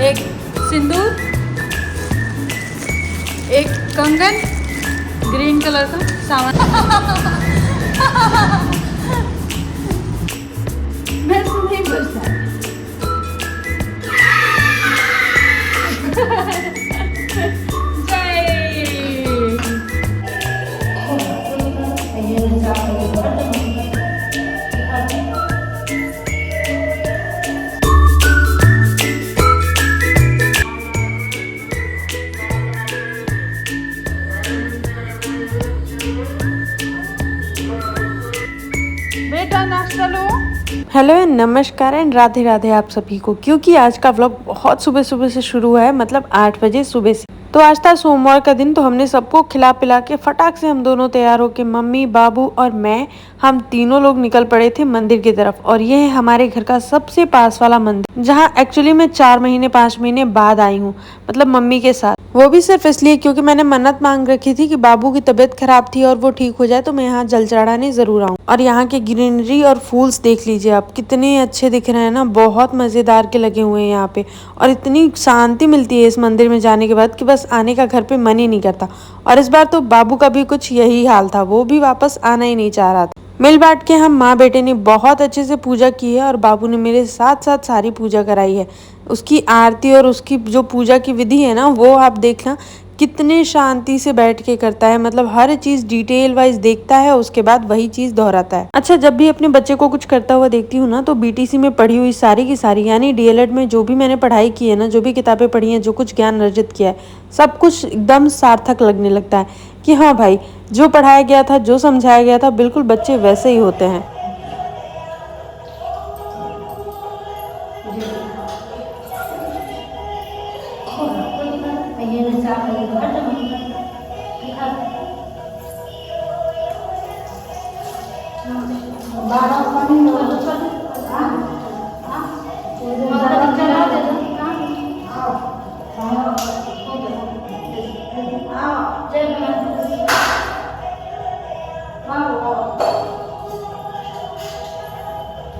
एक सिंदूर, एक कंगन ग्रीन कलर का सामान। मैं नहीं बचता। बेटा नाश्ता लो। हेलो एंड नमस्कार एंड राधे राधे आप सभी को। क्योंकि आज का व्लॉग बहुत सुबह सुबह से शुरू हुआ है, मतलब 8 बजे सुबह से। तो आज था सोमवार का दिन, तो हमने सबको खिला पिला के फटाक से हम दोनों तैयार होके, मम्मी, बाबू और मैं, हम तीनों लोग निकल पड़े थे मंदिर की तरफ। और ये है हमारे घर का सबसे पास वाला मंदिर, जहाँ एक्चुअली मैं 4-5 महीने बाद आई हूँ, मतलब मम्मी के साथ। वो भी सिर्फ इसलिए क्योंकि मैंने मन्नत मांग रखी थी कि बाबू की तबीयत खराब थी और वो ठीक हो जाए तो मैं यहाँ जल चढ़ाने जरूर आऊँ। और यहाँ के ग्रीनरी और फूल्स देख लीजिए आप, कितने अच्छे दिख रहे हैं ना, बहुत मजेदार के लगे हुए हैं यहाँ पे। और इतनी शांति मिलती है इस मंदिर में जाने के बाद कि बस आने का घर पे मन ही नहीं करता। और इस बार तो बाबू का भी कुछ यही हाल था, वो भी वापस आना ही नहीं चाह रहा था। मिल बांट के हम माँ बेटे ने बहुत अच्छे से पूजा की है और बाबू ने मेरे साथ साथ सारी पूजा कराई है। उसकी आरती और उसकी जो पूजा की विधि है ना, वो आप देखना कितने शांति से बैठ के करता है, मतलब हर चीज डिटेल वाइज देखता है, उसके बाद वही चीज दोहराता है। अच्छा, जब भी अपने बच्चे को कुछ करता हुआ देखती हूँ ना, तो बीटीसी में पढ़ी हुई सारी की सारी, यानी डीएलएड में जो भी मैंने पढ़ाई की है ना, जो भी किताबें पढ़ी हैं, जो कुछ ज्ञान अर्जित किया है, सब कुछ एकदम सार्थक लगने लगता है कि हाँ भाई, जो पढ़ाया गया था, जो समझाया गया था, बिल्कुल बच्चे वैसे ही होते हैं।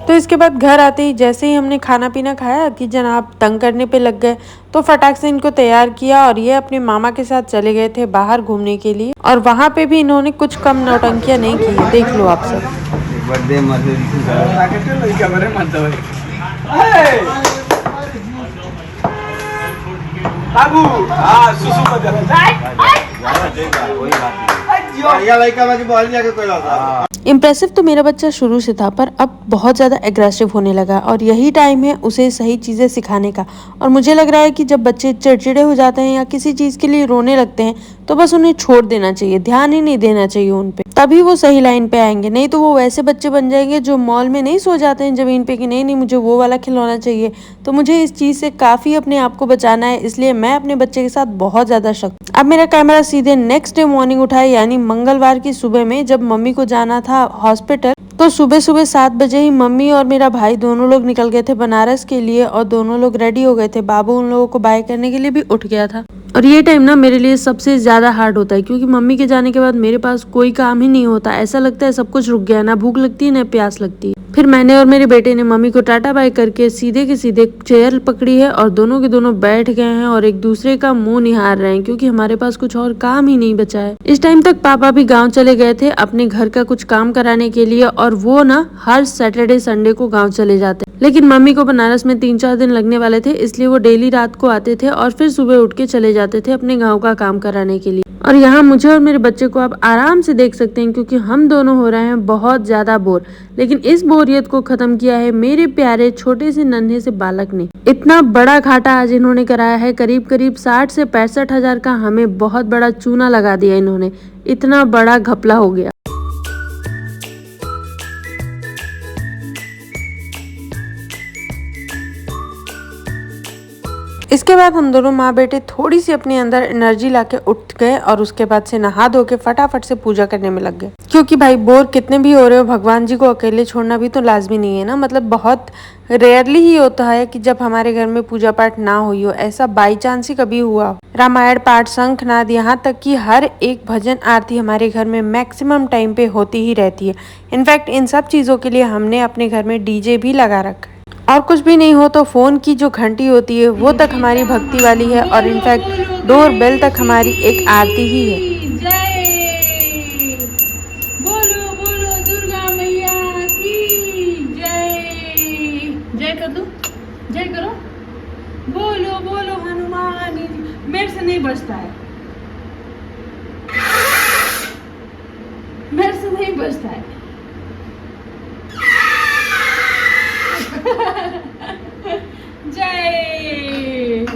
तो इसके बाद घर आते ही जैसे ही हमने खाना पीना खाया कि जनाब तंग करने पे लग गए, तो फटाक से इनको तैयार किया और ये अपने मामा के साथ चले गए थे बाहर घूमने के लिए। और वहाँ पे भी इन्होंने कुछ कम नौटंकियां नहीं की, देख लो आप सब। इम्प्रेसिव तो मेरा बच्चा शुरू से था, पर अब बहुत ज़्यादा एग्रेसिव होने लगा और यही टाइम है उसे सही चीज़ें सिखाने का। और मुझे लग रहा है कि जब बच्चे चिड़चिड़े हो जाते हैं या किसी चीज़ के लिए रोने लगते हैं, तो बस उन्हें छोड़ देना चाहिए, ध्यान ही नहीं देना चाहिए उन पे, तभी वो सही लाइन पे आएंगे। नहीं तो वो वैसे बच्चे बन जाएंगे जो मॉल में नहीं सो जाते हैं जमीन पे कि नहीं नहीं मुझे वो वाला खिलौना चाहिए। तो मुझे इस चीज़ से काफ़ी अपने आप को बचाना है, इसलिए मैं अपने बच्चे के साथ बहुत ज़्यादा सख्त। अब मेरा कैमरा सीधे नेक्स्ट डे मॉर्निंग उठाए, यानी मंगलवार की सुबह में, जब मम्मी को जाना था हॉस्पिटल। तो सुबह सुबह 7 बजे ही मम्मी और मेरा भाई दोनों लोग निकल गए थे बनारस के लिए और दोनों लोग रेडी हो गए थे। बाबू उन लोगों को बाय करने के लिए भी उठ गया था। और ये टाइम ना मेरे लिए सबसे ज्यादा हार्ड होता है, क्योंकि मम्मी के जाने के बाद मेरे पास कोई काम ही नहीं होता। ऐसा लगता है सब कुछ रुक गया, ना भूख लगती है ना प्यास लगती है। फिर मैंने और मेरे बेटे ने मम्मी को टाटा बाय करके सीधे के सीधे चेयर पकड़ी है और दोनों के दोनों बैठ गए हैं और एक दूसरे का मुंह निहार रहे हैं, क्योंकि हमारे पास कुछ और काम ही नहीं बचा है। इस टाइम तक पापा भी गांव चले गए थे अपने घर का कुछ काम कराने के लिए, और वो ना हर सैटरडे संडे को गाँव चले जाते। लेकिन मम्मी को बनारस में 3-4 दिन लगने वाले थे, इसलिए वो डेली रात को आते थे और फिर सुबह उठ के चले जाते थे अपने गाँव का काम कराने के लिए। और यहाँ मुझे और मेरे बच्चे को आप आराम से देख सकते हैं, क्योंकि हम दोनों हो रहे हैं बहुत ज्यादा बोर। लेकिन इस बोरियत को खत्म किया है मेरे प्यारे छोटे से नन्हे से बालक ने। इतना बड़ा घाटा आज इन्होंने कराया है, करीब करीब 60 से 65 हजार का हमें बहुत बड़ा चूना लगा दिया इन्होंने। इतना बड़ा घपला हो गया। इसके बाद हम दोनों माँ बेटे थोड़ी सी अपने अंदर एनर्जी लाके उठ गए और उसके बाद से नहा धो के फटाफट से पूजा करने में लग गए। क्योंकि भाई बोर कितने भी हो रहे हो, भगवान जी को अकेले छोड़ना भी तो लाजमी नहीं है ना। मतलब बहुत रेयरली ही होता है कि जब हमारे घर में पूजा पाठ ना हुई हो, ऐसा बाई चांस ही कभी हुआ हो। रामायण पाठ, शंखनाद, यहाँ तक कि हर एक भजन आरती हमारे घर में मैक्सिमम टाइम पे होती ही रहती है। इनफैक्ट इन सब चीजों के लिए हमने अपने घर में डीजे भी लगा रखा है। और कुछ भी नहीं हो तो फ़ोन की जो घंटी होती है वो तक हमारी भक्ति वाली है, और इनफैक्ट डोर बेल तक हमारी एक आरती ही है। जय बोलो बोलो दुर्गा मैया की जय। जय कर दो, जय करो। बोलो बोलो हनुमान जी। मेरे से नहीं बचता है, मेरे से नहीं बचता है। जय।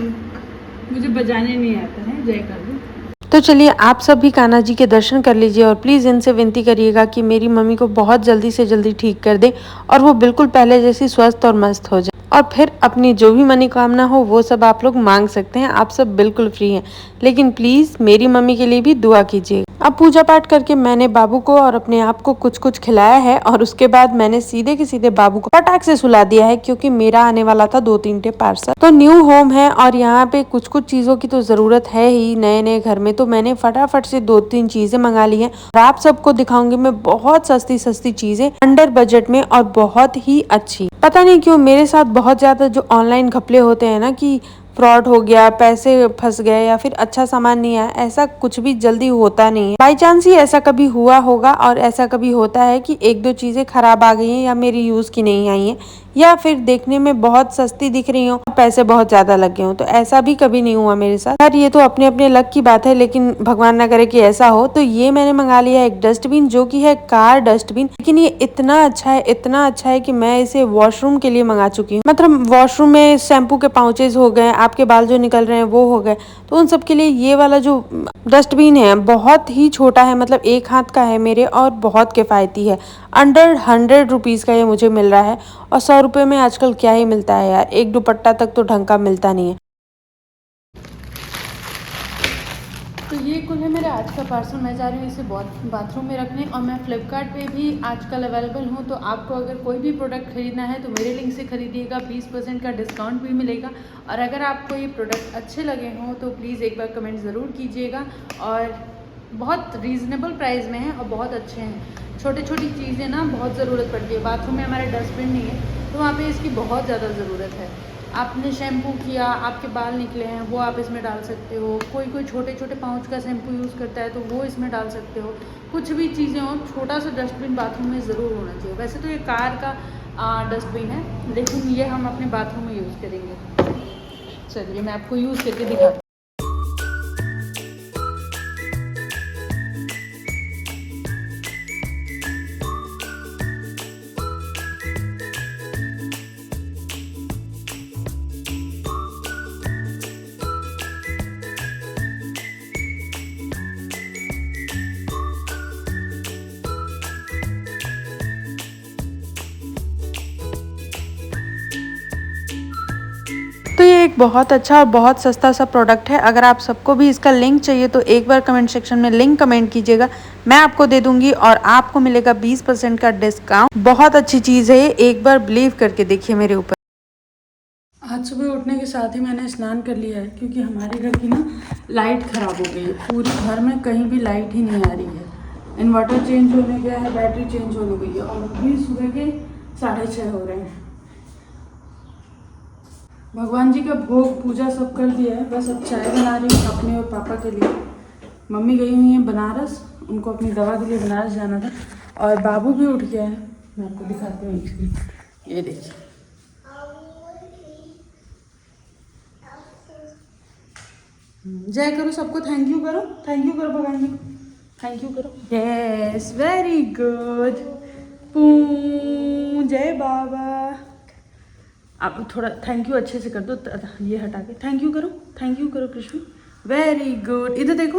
मुझे बजाने नहीं आता है, जय कर दो। तो चलिए आप सब भी कान्हा जी के दर्शन कर लीजिए, और प्लीज़ इनसे विनती करिएगा कि मेरी मम्मी को बहुत जल्दी से जल्दी ठीक कर दे और वो बिल्कुल पहले जैसी स्वस्थ और मस्त हो जाए, और फिर अपनी जो भी मनोकामना हो वो सब आप लोग मांग सकते हैं। आप सब बिल्कुल फ्री हैं, लेकिन प्लीज़ मेरी मम्मी के लिए भी दुआ कीजिए। अब पूजा पाठ करके मैंने बाबू को और अपने आप को कुछ कुछ खिलाया है, और उसके बाद मैंने सीधे के सीधे बाबू को फटाक से सुला दिया है, क्योंकि मेरा आने वाला था 2-3 टे पार्सल। तो न्यू होम है और यहाँ पे कुछ कुछ चीज़ों की तो ज़रूरत है ही नए नए घर में, तो मैंने फटाफट से 2-3 चीज़ें मंगा ली हैं, और आप सबको दिखाऊंगी मैं बहुत सस्ती सस्ती चीज़ें अंडर बजट में और बहुत ही अच्छी। पता नहीं क्यों मेरे साथ बहुत ज़्यादा जो ऑनलाइन घपले होते हैं ना, कि फ्रॉड हो गया, पैसे फंस गए, या फिर अच्छा सामान नहीं आया, ऐसा कुछ भी जल्दी होता नहीं है। बाई चांस ही ऐसा कभी हुआ होगा, और ऐसा कभी होता है कि 1-2 चीज़ें खराब आ गई हैं या मेरी यूज़ की नहीं आई हैं, या फिर देखने में बहुत सस्ती दिख रही हो, पैसे बहुत ज़्यादा लग गए हों। तो ऐसा भी कभी नहीं हुआ मेरे साथ। यार ये तो अपने अपने लक की बात है, लेकिन भगवान ना करे कि ऐसा हो। तो ये मैंने मंगा लिया है एक डस्टबिन, जो कि है कार डस्टबिन, लेकिन ये इतना अच्छा है, इतना अच्छा है कि मैं इसे वॉशरूम के लिए मंगा चुकी हूँ। मतलब वॉशरूम में शैम्पू के पाउचेज हो गए, आपके बाल जो निकल रहे हैं वो हो गए, तो उन सब के लिए ये वाला जो डस्टबिन है बहुत ही छोटा है, मतलब 1 हाथ का है मेरे, और बहुत किफ़ायती है। अंडर 100 रुपीज़ का ये मुझे मिल रहा है, और 100 रुपये में आजकल क्या ही मिलता है यार, एक दुपट्टा तक तो ढंग का मिलता नहीं है। तो ये कुल है मेरा आज का पार्सल। मैं जा रही हूँ इसे बाथरूम में रखने, और मैं फ्लिपकार्ट पे भी आजकल अवेलेबल हूँ। तो आपको अगर कोई भी प्रोडक्ट खरीदना है तो मेरे लिंक से खरीदिएगा, 20% का डिस्काउंट भी मिलेगा। और अगर आपको ये प्रोडक्ट अच्छे लगे हों तो प्लीज़ एक बार कमेंट ज़रूर कीजिएगा। और बहुत रीज़नेबल प्राइस में है और बहुत अच्छे हैं। छोटी छोटी चीज़ें ना बहुत ज़रूरत पड़ती है। बाथरूम में हमारा डस्टबिन नहीं है, तो वहाँ पे इसकी बहुत ज़्यादा ज़रूरत है। आपने शैम्पू किया, आपके बाल निकले हैं, वो आप इसमें डाल सकते हो। कोई छोटे छोटे पाउच का शैम्पू यूज़ करता है तो वो इसमें डाल सकते हो। कुछ भी चीज़ें हो, छोटा सा डस्टबिन बाथरूम में ज़रूर होना चाहिए। वैसे तो ये कार का डस्टबिन है, लेकिन ये हम अपने बाथरूम में यूज़ करेंगे। चलिए मैं आपको यूज़ करके दिखाती हूँ। तो ये एक बहुत अच्छा और बहुत सस्ता सा प्रोडक्ट है। अगर आप सबको भी इसका लिंक चाहिए तो एक बार कमेंट सेक्शन में लिंक कमेंट कीजिएगा, मैं आपको दे दूंगी, और आपको मिलेगा 20% का डिस्काउंट। बहुत अच्छी चीज़ है ये, एक बार बिलीव करके देखिए मेरे ऊपर। आज सुबह उठने के साथ ही मैंने स्नान कर लिया है, क्योंकि हमारे घर की ना लाइट ख़राब हो गई है। पूरे घर में कहीं भी लाइट ही नहीं आ रही है। इन्वर्टर चेंज होने गया है, बैटरी चेंज होने गई है, और अभी सुबह के 6:30 हो रहे हैं। भगवान जी का भोग पूजा सब कर दिया है, बस अब चाय बना रही हूँ अपने और पापा के लिए। मम्मी गई हुई हैं बनारस, उनको अपनी दवा के लिए बनारस जाना था, और बाबू भी उठ गया है। मैं आपको दिखाती हूँ इसलिए, ये देखिए। जय करो, सबको थैंक यू करो, थैंक यू करो भगवान जी को, थैंक यू करो। यस वेरी गुड, जय बाबा। आप थोड़ा थैंक यू अच्छे से कर दो, ये हटा के थैंक यू करो कृष्ण। वेरी गुड, इधर देखो।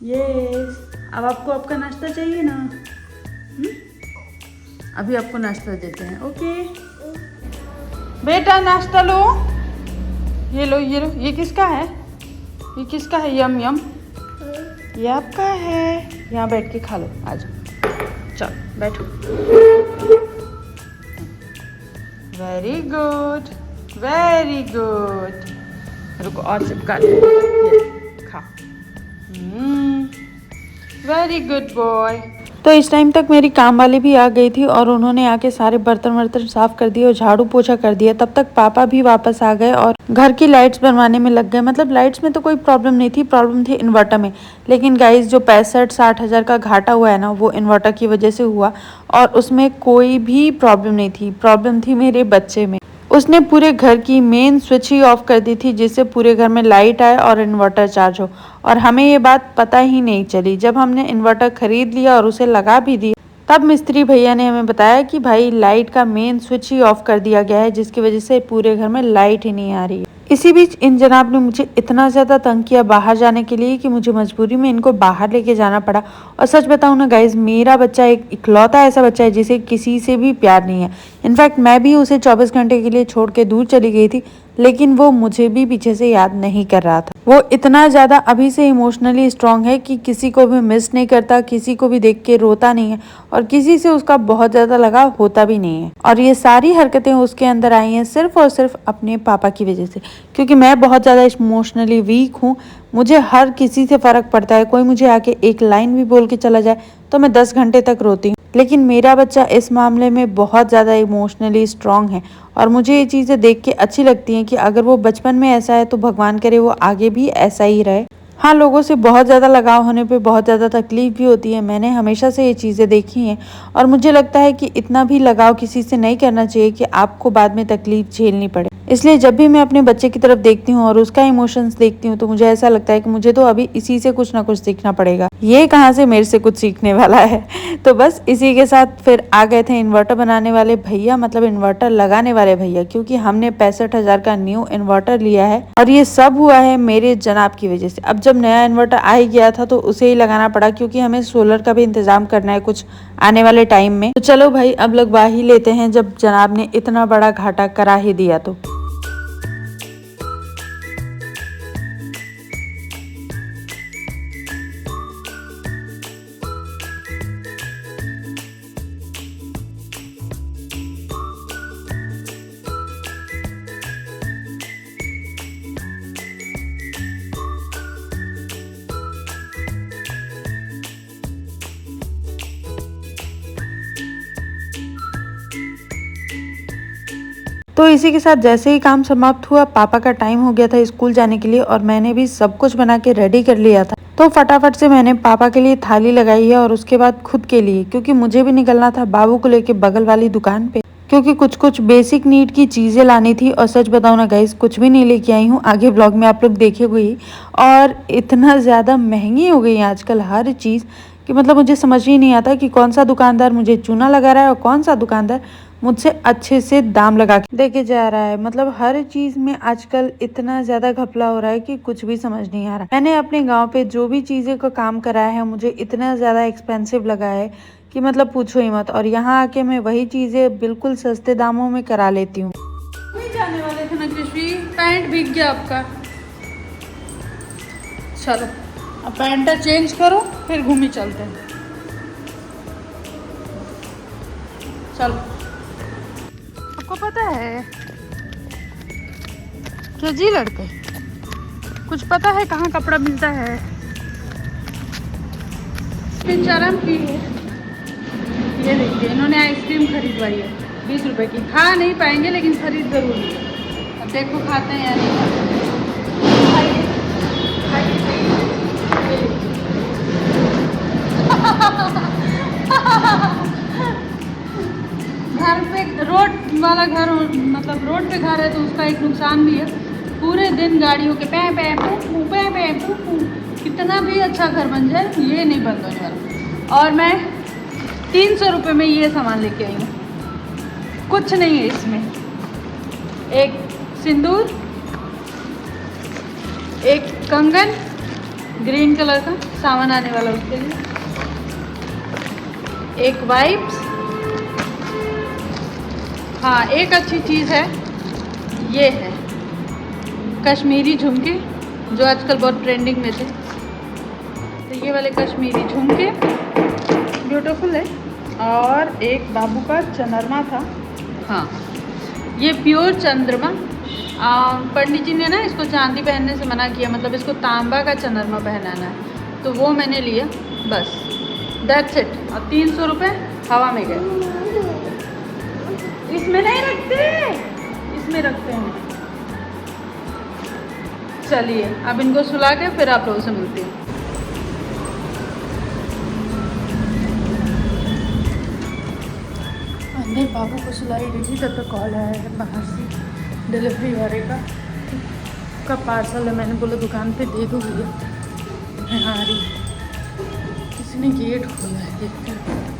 यस, अब आपको आपका नाश्ता चाहिए ना? अभी आपको नाश्ता देते हैं। ओके बेटा, नाश्ता लो। ये लो, ये लो। ये किसका है? ये किसका है? यम यम, ये आपका है। यहाँ बैठ के खा लो, आ जाओ, चलो बैठो। Very good, very good. रुको और चिपका दो, ये खा। Very good boy. तो इस टाइम तक मेरी काम वाली भी आ गई थी और उन्होंने आके सारे बर्तन वर्तन साफ कर दिए और झाड़ू पोछा कर दिया। तब तक पापा भी वापस आ गए और घर की लाइट्स बनवाने में लग गए। मतलब लाइट्स में तो कोई प्रॉब्लम नहीं थी, प्रॉब्लम थी इन्वर्टर में। लेकिन गाइस जो 65-60 हज़ार का घाटा हुआ है ना, वो इन्वर्टर की वजह से हुआ और उसमें कोई भी प्रॉब्लम नहीं थी, प्रॉब्लम थी मेरे बच्चे में। उसने पूरे घर की मेन स्विच ही ऑफ कर दी थी जिससे पूरे घर में लाइट आए और इन्वर्टर चार्ज हो। और हमें ये बात पता ही नहीं चली। जब हमने इन्वर्टर खरीद लिया और उसे लगा भी दिया, तब मिस्त्री भैया ने हमें बताया कि भाई लाइट का मेन स्विच ही ऑफ कर दिया गया है, जिसकी वजह से पूरे घर में लाइट ही नहीं आ रही है। इसी बीच इन जनाब ने मुझे इतना ज़्यादा तंग किया बाहर जाने के लिए कि मुझे मजबूरी में इनको बाहर लेके जाना पड़ा। और सच बताऊं ना गाइज, मेरा बच्चा एक इकलौता ऐसा बच्चा है जिसे किसी से भी प्यार नहीं है। इनफैक्ट मैं भी उसे 24 घंटे के लिए छोड़ के दूर चली गई थी, लेकिन वो मुझे भी पीछे से याद नहीं कर रहा था। वो इतना ज़्यादा अभी से इमोशनली स्ट्रांग है कि किसी को भी मिस नहीं करता, किसी को भी देख के रोता नहीं है और किसी से उसका बहुत ज़्यादा लगाव होता भी नहीं है। और ये सारी हरकतें उसके अंदर आई हैं सिर्फ और सिर्फ अपने पापा की वजह से, क्योंकि मैं बहुत ज़्यादा इमोशनली वीक हूँ। मुझे हर किसी से फ़र्क पड़ता है। कोई मुझे आके एक लाइन भी बोल के चला जाए तो मैं 10 घंटे तक रोती हूँ। लेकिन मेरा बच्चा इस मामले में बहुत ज़्यादा इमोशनली स्ट्रांग है और मुझे ये चीज़ें देख के अच्छी लगती हैं कि अगर वो बचपन में ऐसा है तो भगवान करे वो आगे भी ऐसा ही रहे। हाँ, लोगों से बहुत ज़्यादा लगाव होने पे बहुत ज़्यादा तकलीफ भी होती है। मैंने हमेशा से ये चीज़ें देखी हैं और मुझे लगता है कि इतना भी लगाव किसी से नहीं करना चाहिए कि आपको बाद में तकलीफ झेलनी पड़े। इसलिए जब भी मैं अपने बच्चे की तरफ देखती हूँ और उसका इमोशंस देखती हूँ तो मुझे ऐसा लगता है कि मुझे तो अभी इसी से कुछ ना कुछ सीखना पड़ेगा। ये कहाँ से मेरे से कुछ सीखने वाला है। तो बस इसी के साथ फिर आ गए थे इन्वर्टर बनाने वाले भैया, मतलब इन्वर्टर लगाने वाले भैया, क्योंकि हमने 65,000 का न्यू इन्वर्टर लिया है और ये सब हुआ है मेरे जनाब की वजह से। अब जब नया इन्वर्टर आ ही गया था तो उसे ही लगाना पड़ा, क्योंकि हमें सोलर का भी इंतजाम करना है कुछ आने वाले टाइम में। तो चलो भाई, अब लगवा ही लेते हैं जब जनाब ने इतना बड़ा घाटा करा ही दिया तो। तो इसी के साथ जैसे ही काम समाप्त हुआ, पापा का टाइम हो गया था स्कूल जाने के लिए और मैंने भी सब कुछ बना के रेडी कर लिया था। तो फटाफट से मैंने पापा के लिए थाली लगाई है और उसके बाद खुद के लिए, क्योंकि मुझे भी निकलना था बाबू को लेके बगल वाली दुकान पे, क्योंकि कुछ बेसिक नीड की चीज़ें लानी थी। और सच बताऊँ ना गाइस, कुछ भी नहीं लेके आई हूँ। आगे ब्लॉग में आप लोग देखेंगे ही। और इतना ज़्यादा महंगी हो गई है आजकल हर चीज़ कि मतलब मुझे समझ ही नहीं आता कि कौन सा दुकानदार मुझे चूना लगा रहा है और कौन सा दुकानदार मुझसे अच्छे से दाम लगा के देके जा रहा है। मतलब हर चीज में आजकल इतना ज्यादा घपला हो रहा है कि कुछ भी समझ नहीं आ रहा। मैंने अपने गांव पे जो भी चीजें का काम कराया है, मुझे इतना ज्यादा एक्सपेंसिव लगा है कि मतलब पूछो ही मत। और यहाँ आके मैं वही चीजें बिल्कुल सस्ते दामों में करा लेती हूँ। जाने वाले थे ना कृष्वी, पैंट भीग गया आपका। चलो अब पैंट चेंज करो, फिर घूमी चलते हैं। चलो, आपको पता है क्या जी लड़के, कुछ पता है कहाँ कपड़ा मिलता है? चरम की है। ये देखिए, इन्होंने आइसक्रीम खरीदवाई है 20 रुपए की। खा नहीं पाएंगे लेकिन खरीद जरूर है। अब देखो खाते हैं या नहीं खाते। घर पे रोड वाला घर, मतलब रोड पे घर है तो उसका एक नुकसान भी है। पूरे दिन गाड़ियों के पै पै पू पै पै पू, कितना भी अच्छा घर बन जाए ये नहीं बंद होने वाला। और मैं 300 रुपये में ये सामान लेके आई हूँ। कुछ नहीं है इसमें, एक सिंदूर, एक कंगन ग्रीन कलर का, सामान आने वाला उसके लिए, एक वाइप्स। हाँ, एक अच्छी चीज़ है, ये है कश्मीरी झुमके जो आजकल बहुत ट्रेंडिंग में थे। तो ये वाले कश्मीरी झुमके ब्यूटीफुल है। और एक बाबू का चंद्रमा था। हाँ, ये प्योर चंद्रमा। पंडित जी ने ना इसको चांदी पहनने से मना किया, मतलब इसको तांबा का चंद्रमा पहनाना है, तो वो मैंने लिया। बस दैट्स इट। और 300 रुपये हवा में गए। इसमें नहीं रखते, इसमें रखते हैं। चलिए अब इनको सुला के फिर आप लोगों से मिलती हूँ। अंदर बाबू को सुलाई रही थी तब तक कॉल आया है बाहर से डिलीवरी वाले का पार्सल है। मैंने बोला दुकान पे दे दो भैया, मैं आ रही। किसी ने गेट खोला है, देखते हैं।